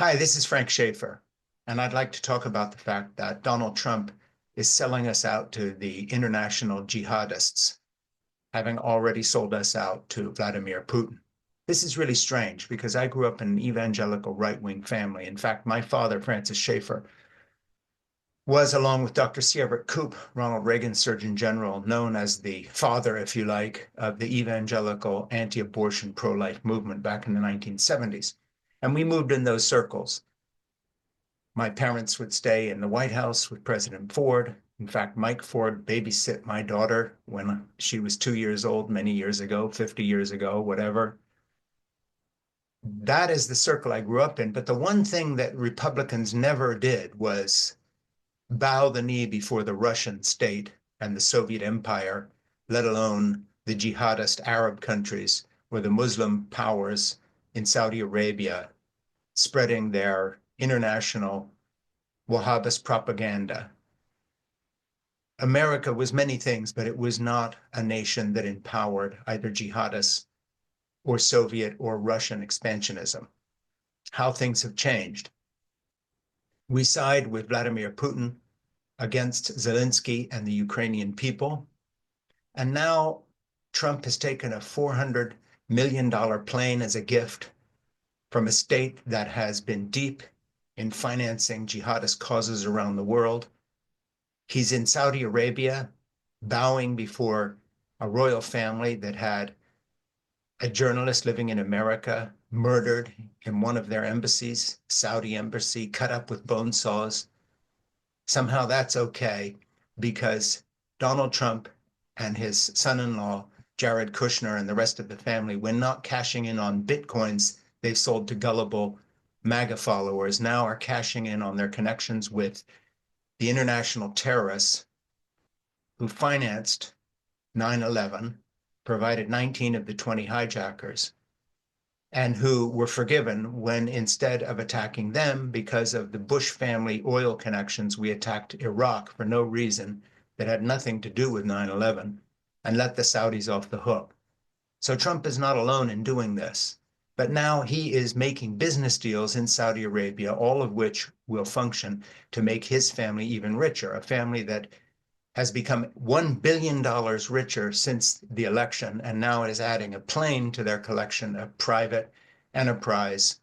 Hi, this is Frank Schaefer, and I'd like to talk about the fact that Donald Trump is selling us out to the international jihadists, having already sold us out to Vladimir Putin. This is really strange because I grew up in an evangelical right-wing family. In fact, my father, Francis Schaefer, was, along with Dr. C. Everett Koop, Ronald Reagan's Surgeon General, known as the father, if you like, of the evangelical anti-abortion pro-life movement back in the 1970s. And we moved in those circles. My parents would stay in the White House with President Ford. In fact, Mike Ford babysit my daughter when she was 2 years old many years ago, 50 years ago, whatever. That is the circle I grew up in. But the one thing that Republicans never did was bow the knee before the Russian state and the Soviet Empire, let alone the jihadist Arab countries or the Muslim powers in Saudi Arabia spreading their international Wahhabist propaganda. America was many things, but it was not a nation that empowered either jihadists or Soviet or Russian expansionism. How things have changed. We side with Vladimir Putin against Zelensky and the Ukrainian people. And now Trump has taken a $400 million plane as a gift from a state that has been deep in financing jihadist causes around the world. He's in Saudi Arabia, bowing before a royal family that had a journalist living in America murdered in one of their embassies, Saudi embassy, cut up with bone saws. Somehow that's okay because Donald Trump and his son-in-law, Jared Kushner, and the rest of the family, when not cashing in on Bitcoins they've sold to gullible MAGA followers, now are cashing in on their connections with the international terrorists who financed 9/11, provided 19 of the 20 hijackers, and who were forgiven when, instead of attacking them because of the Bush family oil connections, we attacked Iraq for no reason that had nothing to do with 9/11 and let the Saudis off the hook. So Trump is not alone in doing this. But now he is making business deals in Saudi Arabia, all of which will function to make his family even richer, a family that has become $1 billion richer since the election, and now is adding a plane to their collection of private enterprise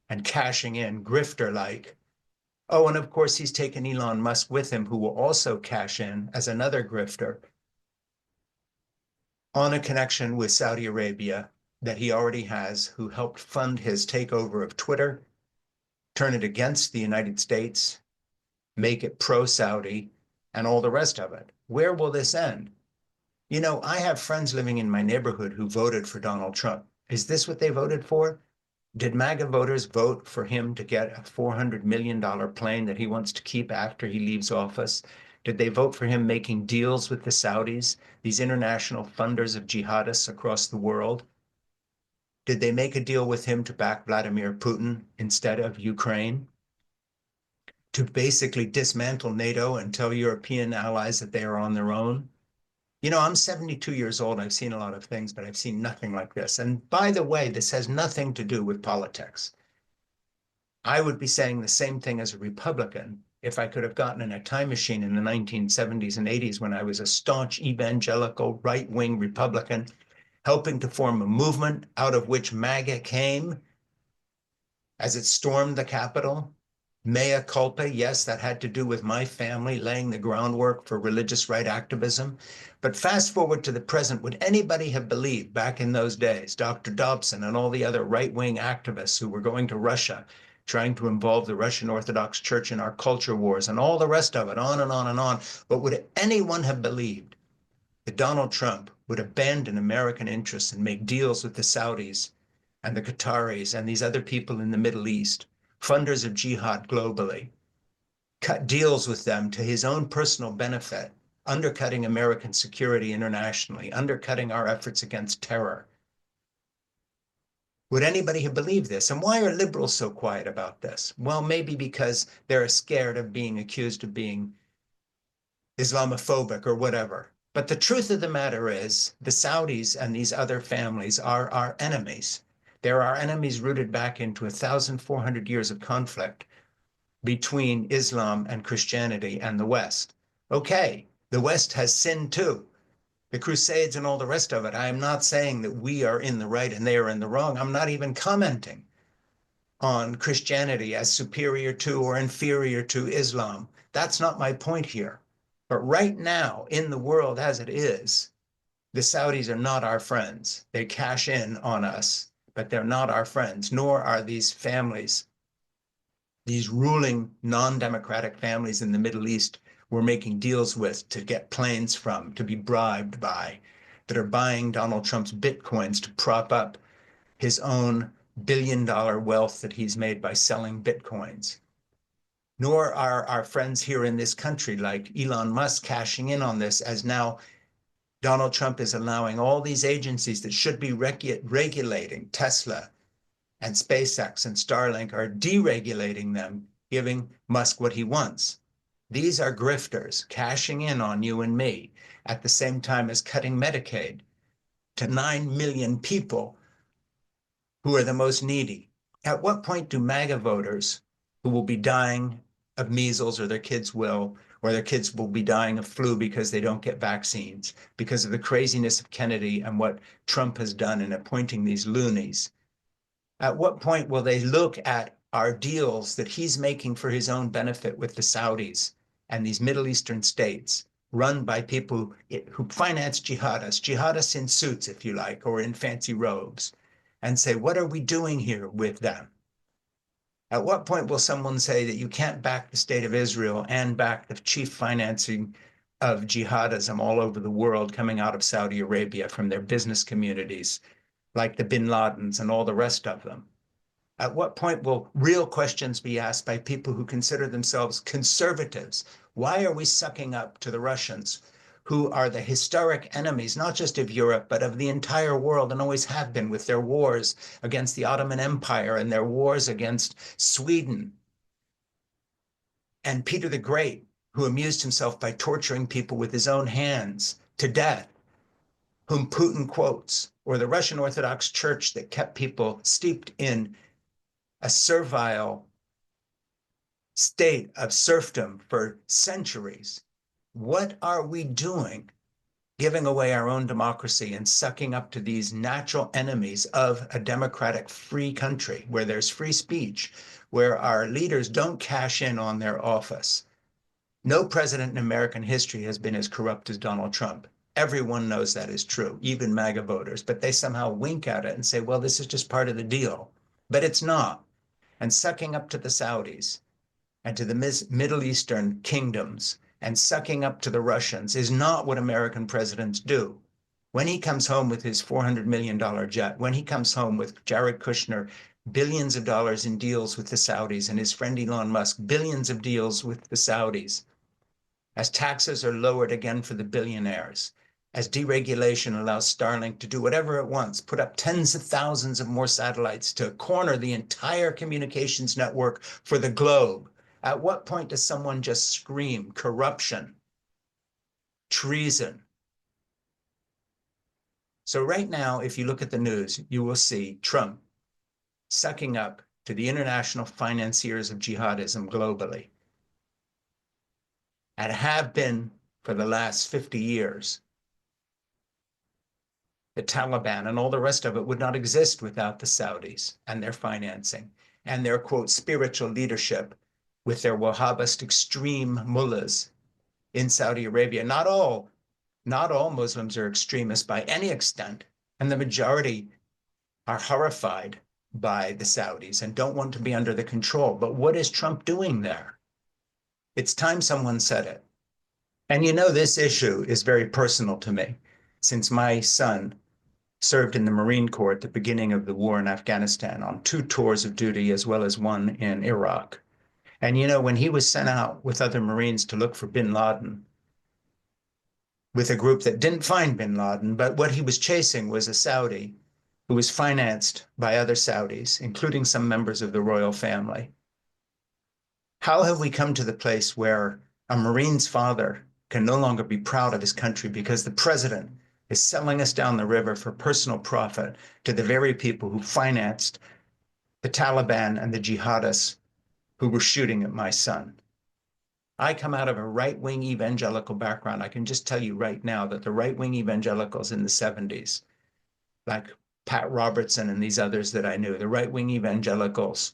and cashing in grifter-like. Oh, and of course, he's taken Elon Musk with him, who will also cash in as another grifter on a connection with Saudi Arabia that he already has, who helped fund his takeover of Twitter, turn it against the United States, make it pro-Saudi, and all the rest of it. Where will this end? You know, I have friends living in my neighborhood who voted for Donald Trump. Is this what they voted for? Did MAGA voters vote for him to get a $400 million plane that he wants to keep after he leaves office? Did they vote for him making deals with the Saudis, these international funders of jihadists across the world? Did they make a deal with him to back Vladimir Putin instead of Ukraine? To basically dismantle NATO and tell European allies that they are on their own? You know, I'm 72 years old. I've seen a lot of things, but I've seen nothing like this. And by the way, this has nothing to do with politics. I would be saying the same thing as a Republican if I could have gotten in a time machine in the 1970s and 80s when I was a staunch evangelical right-wing Republican, helping to form a movement out of which MAGA came as it stormed the Capitol. Mea culpa, yes, that had to do with my family laying the groundwork for religious right activism. But fast forward to the present, would anybody have believed back in those days, Dr. Dobson and all the other right-wing activists who were going to Russia, trying to involve the Russian Orthodox Church in our culture wars and all the rest of it, on and on and on. But would anyone have believed that Donald Trump would abandon American interests and make deals with the Saudis and the Qataris and these other people in the Middle East, funders of jihad globally, cut deals with them to his own personal benefit, undercutting American security internationally, undercutting our efforts against terror? Would anybody have believed this? And why are liberals so quiet about this? Well, maybe because they're scared of being accused of being Islamophobic or whatever. But the truth of the matter is, the Saudis and these other families are our enemies. There are enemies rooted back into 1,400 years of conflict between Islam and Christianity and the West. Okay, the West has sinned too. The Crusades and all the rest of it. I am not saying that we are in the right and they are in the wrong. I'm not even commenting on Christianity as superior to or inferior to Islam. That's not my point here. But right now, in the world as it is, the Saudis are not our friends. They cash in on us, but they're not our friends, nor are these families, these ruling non-democratic families in the Middle East we're making deals with to get planes from, to be bribed by, that are buying Donald Trump's bitcoins to prop up his own billion-dollar wealth that he's made by selling bitcoins. Nor are our friends here in this country like Elon Musk cashing in on this, as now Donald Trump is allowing all these agencies that should be regulating Tesla and SpaceX and Starlink are deregulating them, giving Musk what he wants. These are grifters cashing in on you and me at the same time as cutting Medicaid to 9 million people who are the most needy. At what point do MAGA voters who will be dying of measles, or their kids will be dying of flu because they don't get vaccines, because of the craziness of Kennedy and what Trump has done in appointing these loonies? At what point will they look at our deals that he's making for his own benefit with the Saudis and these Middle Eastern states run by people who finance jihadists in suits, if you like, or in fancy robes, and say, what are we doing here with them? At what point will someone say that you can't back the state of Israel and back the chief financing of jihadism all over the world coming out of Saudi Arabia from their business communities, like the bin Ladens and all the rest of them? At what point will real questions be asked by people who consider themselves conservatives? Why are we sucking up to the Russians, who are the historic enemies, not just of Europe, but of the entire world, and always have been, with their wars against the Ottoman Empire and their wars against Sweden? And Peter the Great, who amused himself by torturing people with his own hands to death, whom Putin quotes, or the Russian Orthodox Church that kept people steeped in a servile state of serfdom for centuries. What are we doing, giving away our own democracy and sucking up to these natural enemies of a democratic, free country where there's free speech, where our leaders don't cash in on their office? No president in American history has been as corrupt as Donald Trump. Everyone knows that is true, even MAGA voters, but they somehow wink at it and say, well, this is just part of the deal. But it's not. And sucking up to the Saudis and to the Middle Eastern kingdoms and sucking up to the Russians is not what American presidents do. When he comes home with his $400 million jet, when he comes home with Jared Kushner, billions of dollars in deals with the Saudis, and his friend Elon Musk, billions of deals with the Saudis, as taxes are lowered again for the billionaires, as deregulation allows Starlink to do whatever it wants, put up tens of thousands of more satellites to corner the entire communications network for the globe. At what point does someone just scream corruption, treason? So right now, if you look at the news, you will see Trump sucking up to the international financiers of jihadism globally, and have been for the last 50 years. The Taliban and all the rest of it would not exist without the Saudis and their financing and their, quote, spiritual leadership with their Wahhabist extreme mullahs in Saudi Arabia. Not all Muslims are extremists by any extent, and the majority are horrified by the Saudis and don't want to be under the control. But what is Trump doing there? It's time someone said it. And you know, this issue is very personal to me, since my son served in the Marine Corps at the beginning of the war in Afghanistan on 2 tours of duty, as well as one in Iraq. And you know, when he was sent out with other Marines to look for bin Laden, with a group that didn't find bin Laden, but what he was chasing was a Saudi who was financed by other Saudis, including some members of the royal family. How have we come to the place where a Marine's father can no longer be proud of his country because the president is selling us down the river for personal profit to the very people who financed the Taliban and the jihadists who were shooting at my son. I come out of a right-wing evangelical background. I can just tell you right now that the right-wing evangelicals in the 70s, like Pat Robertson and these others that I knew, the right-wing evangelicals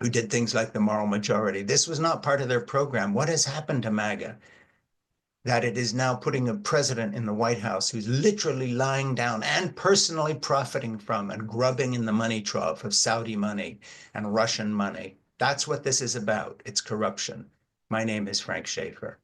who did things like the moral majority, this was not part of their program. What has happened to MAGA? That it is now putting a president in the White House who's literally lying down and personally profiting from and grubbing in the money trough of Saudi money and Russian money. That's what this is about. It's corruption. My name is Frank Schaefer.